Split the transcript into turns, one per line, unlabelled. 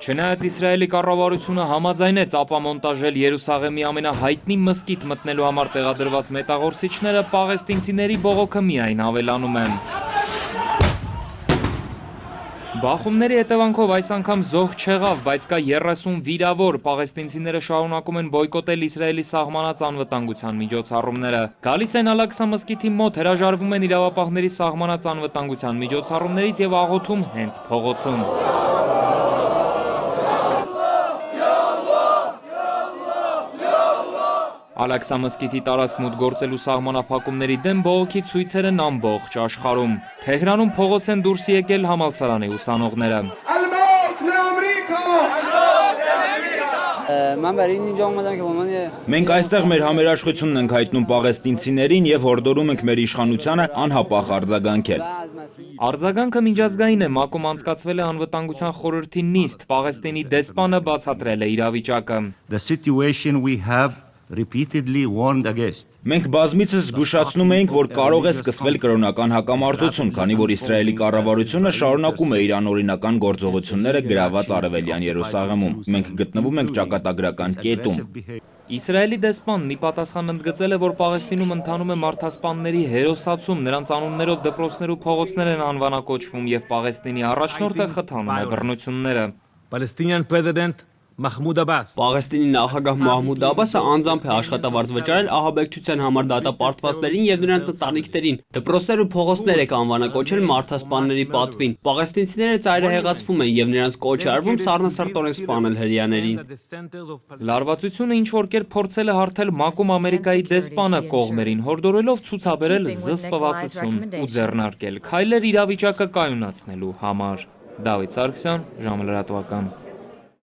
Չնայած Իսրայելի կառավարությունը համաձայնեց ապամոնտաժել Երուսաղեմի ամենահայտնի մզկիթ մտնելու համար տեղադրված մետաղորսիչները, պաղեստինցիների բողոքը միայն ավելանում է։ Բախումների հետևանքով այս անգամ զոհ չեղավ, բայց կա 30 վիրավոր, պաղեստինցիները շարունակում են բոյկոտել Իսրայելի սահմանած անվտանգության միջոցառումները։ Գալիս են Ալ-Աքսա մզկիթի մոտ, հրաժարվում են իրավապահների սահմանած անվտանգության միջոցառումներից և աղոթում հենց փողոցում։ Ալ-Աքսա մզկիթի տարածք մուտք գործելու սահմանափակումների դեմ բողոքի ցույցեր են ամբողջ աշխարհում։ Թեհրանում փողոց են դուրս եկել համալսարանի ուսանողները։
Մենք այստեղ մեր համերաշխությունն ենք հայտնում պաղեստինցիներին և հորդորում ենք մեր իշխանությանը անհապաղ արձագանքել։
Արձագանքը միջազգային է, ՄԱԿ-ում անցկացվել է անվտանգության խորհրդի նիստ, Պաղեստինի դեսպանը բացատրել է իրավիճակը։
Մենք բազմիցս զգուշացնում էինք, որ կարող է սկսվել կրոնական հակամարտություն, քանի որ Իսրայելի կառավարությունը շարունակում է իր անօրինական գործողությունները գրաված Արևելյան Երուսաղեմում։ Մենք գտնվում ենք ճակատագրական կետում։
Իսրայելի դեսպանն ի պատասխան ընդգծել է, որ Պաղեստինում ընթանում է մարդասպանների հերոսացում, նրանց անուններով դպրոցներ ու փողոցներ են անվանակոչվում և Պաղեստինի առաջնորդը խթանում է բռնությունները։
Պաղեստինի նախագահ Մահմուդ Աբբասը անձամբ է աշխատավարձ վճարել ահաբեկչության համար դատապարտվածներին և նրանց ընտանիքներին, դպրոցներ ու փողոցներ է անվանակոչել մարդասպանների պատվին։ Պաղեստինցիները ծայրահեղացվում են և նրանց կոչ է արվում սառնասրտորեն սպանել հրեաներին։
Լարվածությունը ինչ-որ կերպ փորձել է հարթել ՄԱԿ-ում Ամերիկայի դեսպանը, կողմերին հորդորելով ցուցաբերել զսպվածություն ու ձեռնարկել քայլեր իրավիճակը կայունացնելու համար։ Դավիթ Սարգսյան, ժամը լրատվական։